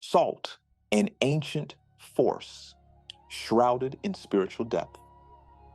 Salt, an ancient force shrouded in spiritual depth.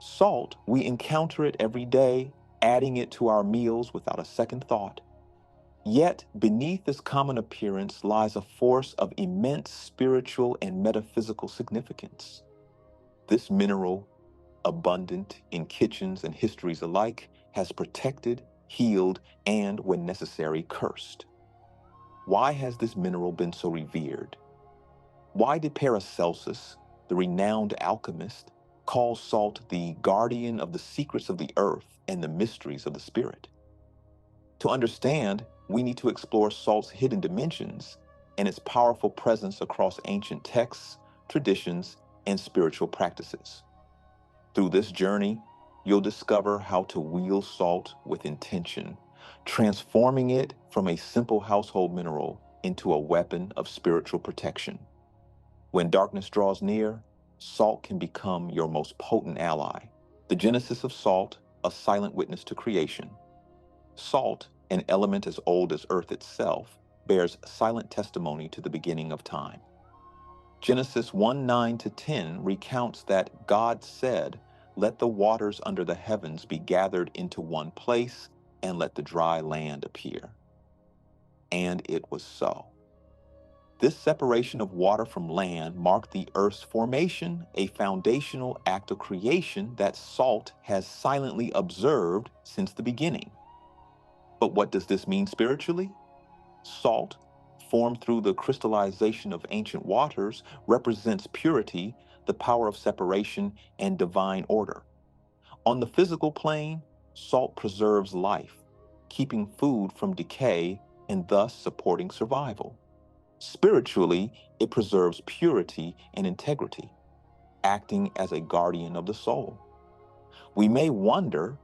Salt, we encounter it every day, adding it to our meals without a second thought. Yet, beneath this common appearance lies a force of immense spiritual and metaphysical significance. This mineral, abundant in kitchens and histories alike, has protected, healed, and, when necessary, cursed. Why has this mineral been so revered? Why did Paracelsus, the renowned alchemist, call salt the guardian of the secrets of the earth and the mysteries of the spirit? To understand, we need to explore salt's hidden dimensions and its powerful presence across ancient texts, traditions, and spiritual practices. Through this journey, you'll discover how to wield salt with intention, transforming it from a simple household mineral into a weapon of spiritual protection. When darkness draws near, salt can become your most potent ally. The genesis of salt, a silent witness to creation. Salt, an element as old as earth itself, bears silent testimony to the beginning of time. Genesis 1:9-10 recounts that God said, "Let the waters under the heavens be gathered into one place, and let the dry land appear." And it was so. This separation of water from land marked the earth's formation, a foundational act of creation that salt has silently observed since the beginning. But what does this mean spiritually? Salt, formed through the crystallization of ancient waters, represents purity, the power of separation, and divine order. On the physical plane, salt preserves life, keeping food from decay and thus supporting survival. Spiritually, it preserves purity and integrity, acting as a guardian of the soul. We may wonder,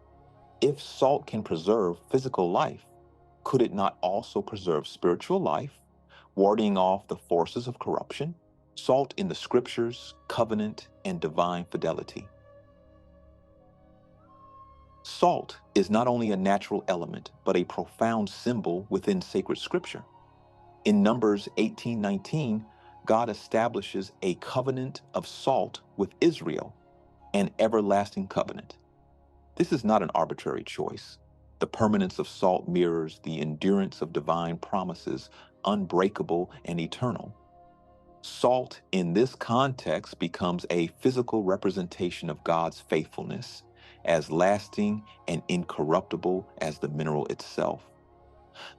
if salt can preserve physical life, could it not also preserve spiritual life, warding off the forces of corruption? Salt in the scriptures, covenant, and divine fidelity. Salt is not only a natural element, but a profound symbol within sacred scripture. In Numbers 18:19, God establishes a covenant of salt with Israel, an everlasting covenant. This is not an arbitrary choice. The permanence of salt mirrors the endurance of divine promises, unbreakable and eternal. Salt in this context becomes a physical representation of God's faithfulness, as lasting and incorruptible as the mineral itself.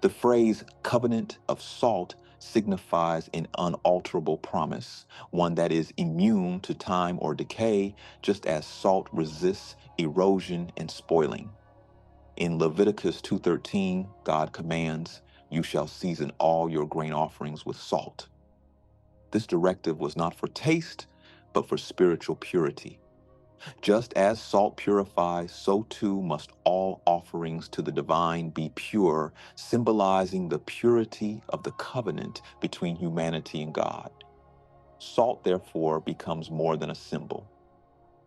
The phrase covenant of salt signifies an unalterable promise, one that is immune to time or decay, just as salt resists erosion and spoiling. In Leviticus 2:13, God commands, "You shall season all your grain offerings with salt." This directive was not for taste, but for spiritual purity. Just as salt purifies, so too must all offerings to the divine be pure, symbolizing the purity of the covenant between humanity and God. Salt, therefore, becomes more than a symbol.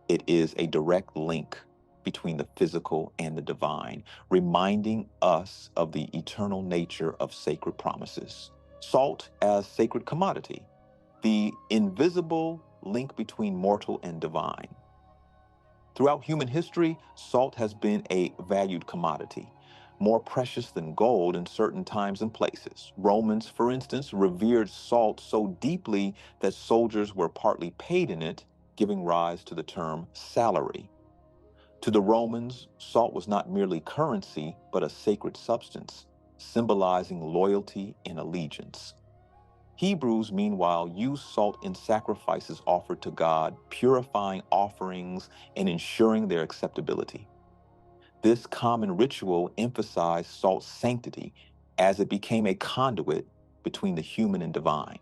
It is a direct link between the physical and the divine, reminding us of the eternal nature of sacred promises. Salt as sacred commodity, the invisible link between mortal and divine. Throughout human history, salt has been a valued commodity, more precious than gold in certain times and places. Romans, for instance, revered salt so deeply that soldiers were partly paid in it, giving rise to the term salary. To the Romans, salt was not merely currency, but a sacred substance, symbolizing loyalty and allegiance. Hebrews, meanwhile, used salt in sacrifices offered to God, purifying offerings and ensuring their acceptability. This common ritual emphasized salt's sanctity as it became a conduit between the human and divine.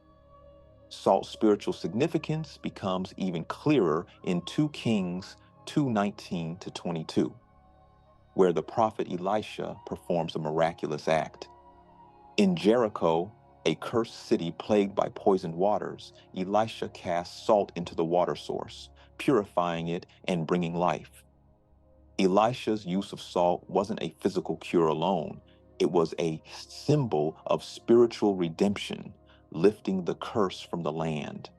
Salt's spiritual significance becomes even clearer in 2 Kings 2:19-22, where the prophet Elisha performs a miraculous act. In Jericho, a cursed city plagued by poisoned waters, Elisha casts salt into the water source, purifying it and bringing life. Elisha's use of salt wasn't a physical cure alone. It was a symbol of spiritual redemption, lifting the curse from the land.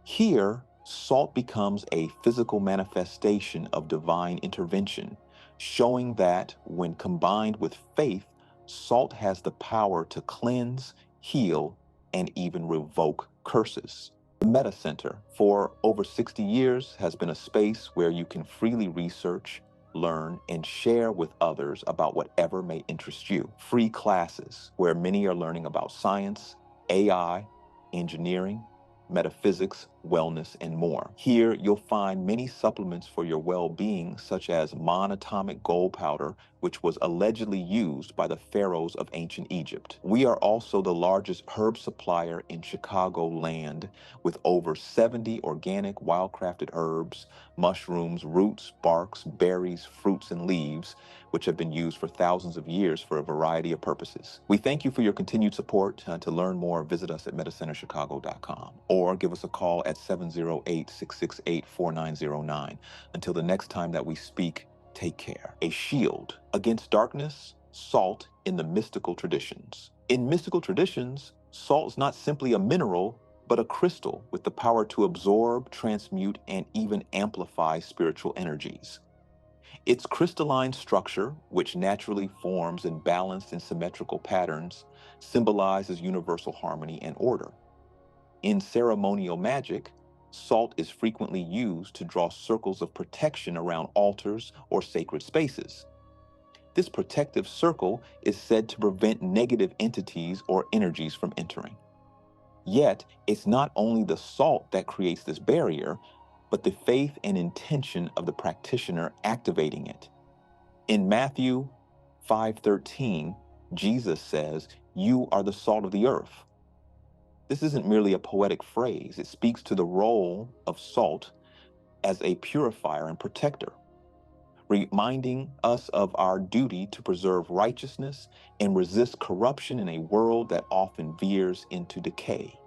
Here, salt becomes a physical manifestation of divine intervention, showing that when combined with faith, salt has the power to cleanse, heal, and even revoke curses. The Meta Center, for over 60 years, has been a space where you can freely research, learn, and share with others about whatever may interest you. Free classes where many are learning about science, AI, engineering, metaphysics, wellness, and more. Here, you'll find many supplements for your well-being, such as monatomic gold powder, which was allegedly used by the pharaohs of ancient Egypt. We are also the largest herb supplier in Chicagoland, with over 70 organic wildcrafted herbs, mushrooms, roots, barks, berries, fruits, and leaves, which have been used for thousands of years for a variety of purposes. We thank you for your continued support. To learn more, visit us at metacenterchicago.com or give us a call at 708-668-4909. Until the next time that we speak, take care. A shield against darkness, salt in the mystical traditions. In mystical traditions, salt is not simply a mineral, but a crystal with the power to absorb, transmute, and even amplify spiritual energies. Its crystalline structure, which naturally forms in balanced and symmetrical patterns, symbolizes universal harmony and order. In ceremonial magic, salt is frequently used to draw circles of protection around altars or sacred spaces. This protective circle is said to prevent negative entities or energies from entering. Yet, it's not only the salt that creates this barrier, but the faith and intention of the practitioner activating it. In Matthew 5:13, Jesus says, "You are the salt of the earth." This isn't merely a poetic phrase. It speaks to the role of salt as a purifier and protector, reminding us of our duty to preserve righteousness and resist corruption in a world that often veers into decay.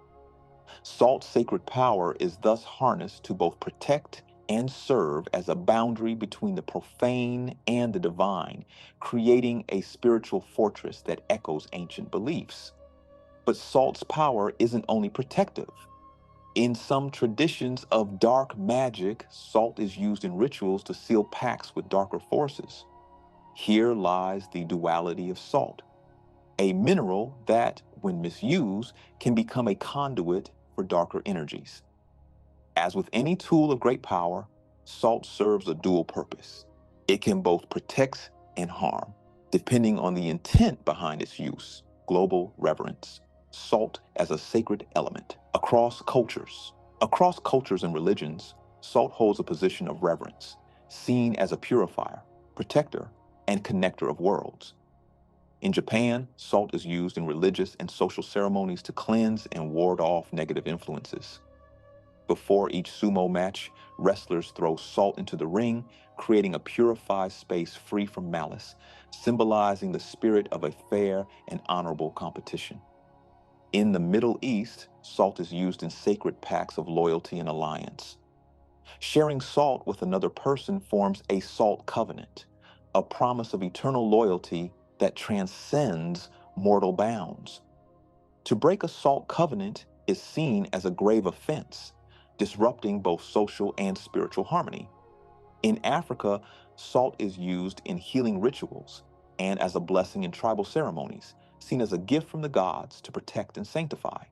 Salt's sacred power is thus harnessed to both protect and serve as a boundary between the profane and the divine, creating a spiritual fortress that echoes ancient beliefs. But salt's power isn't only protective. In some traditions of dark magic, salt is used in rituals to seal pacts with darker forces. Here lies the duality of salt, a mineral that, when misused, can become a conduit for darker energies. As with any tool of great power, salt serves a dual purpose. It can both protect and harm, depending on the intent behind its use. Global reverence. Salt as a sacred element. Across cultures and religions, salt holds a position of reverence, seen as a purifier, protector, and connector of worlds. In Japan, salt is used in religious and social ceremonies to cleanse and ward off negative influences. Before each sumo match, wrestlers throw salt into the ring, creating a purified space free from malice, symbolizing the spirit of a fair and honorable competition. In the Middle East, salt is used in sacred pacts of loyalty and alliance. Sharing salt with another person forms a salt covenant, a promise of eternal loyalty that transcends mortal bounds. To break a salt covenant is seen as a grave offense, disrupting both social and spiritual harmony. In Africa, salt is used in healing rituals and as a blessing in tribal ceremonies, seen as a gift from the gods to protect and sanctify.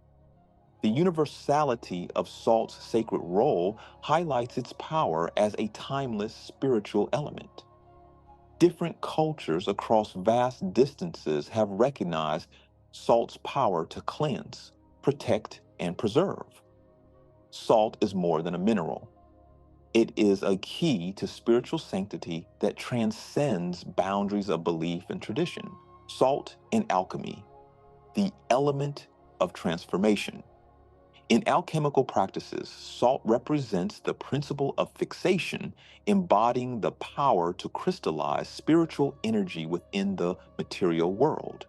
The universality of salt's sacred role highlights its power as a timeless spiritual element. Different cultures across vast distances have recognized salt's power to cleanse, protect, and preserve. Salt is more than a mineral. It is a key to spiritual sanctity that transcends boundaries of belief and tradition. Salt in alchemy, the element of transformation. In alchemical practices, salt represents the principle of fixation, embodying the power to crystallize spiritual energy within the material world.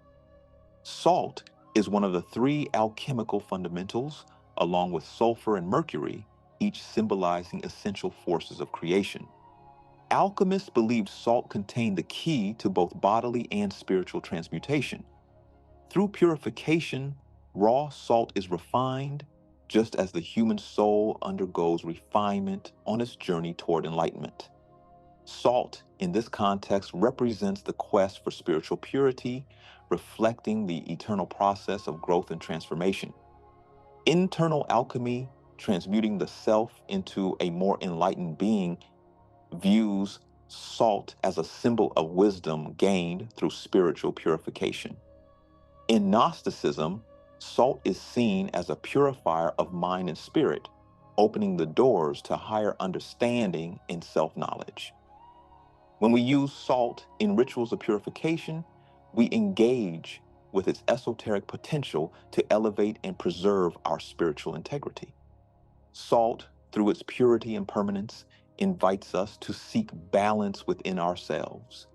Salt is one of the three alchemical fundamentals, along with sulfur and mercury, each symbolizing essential forces of creation. Alchemists believed salt contained the key to both bodily and spiritual transmutation. Through purification, Raw salt is refined, just as the human soul undergoes refinement on its journey toward enlightenment. Salt, in this context, represents the quest for spiritual purity, reflecting the eternal process of growth and transformation. Internal alchemy, transmuting the self into a more enlightened being, views salt as a symbol of wisdom gained through spiritual purification. In Gnosticism, salt is seen as a purifier of mind and spirit, opening the doors to higher understanding and self knowledge. When we use salt in rituals of purification, we engage with its esoteric potential to elevate and preserve our spiritual integrity. Salt, through its purity and permanence, invites us to seek balance within ourselves,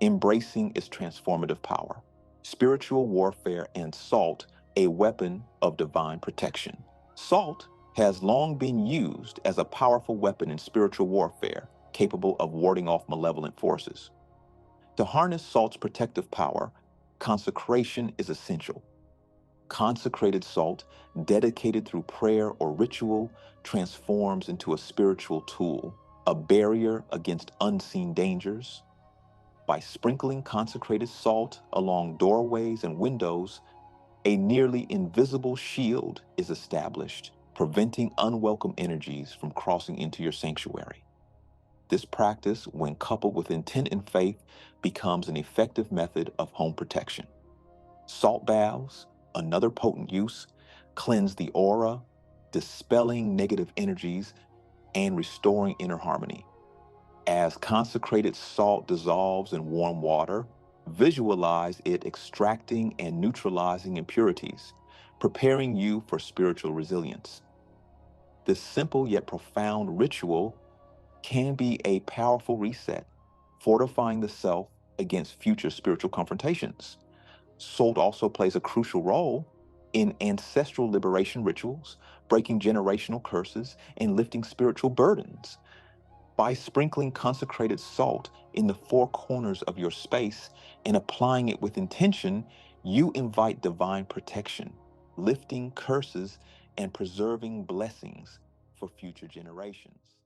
embracing its transformative power. Spiritual warfare and salt, a weapon of divine protection. Salt has long been used as a powerful weapon in spiritual warfare, capable of warding off malevolent forces. To harness salt's protective power, consecration is essential. Consecrated salt, dedicated through prayer or ritual, transforms into a spiritual tool, a barrier against unseen dangers. By sprinkling consecrated salt along doorways and windows, a nearly invisible shield is established, preventing unwelcome energies from crossing into your sanctuary. This practice, when coupled with intent and faith, becomes an effective method of home protection. Salt baths, another potent use, cleanse the aura, dispelling negative energies and restoring inner harmony. As consecrated salt dissolves in warm water, visualize it extracting and neutralizing impurities, preparing you for spiritual resilience. This simple yet profound ritual can be a powerful reset, fortifying the self against future spiritual confrontations. Salt also plays a crucial role in ancestral liberation rituals, breaking generational curses, and lifting spiritual burdens. By sprinkling consecrated salt in the four corners of your space and applying it with intention, you invite divine protection, lifting curses and preserving blessings for future generations.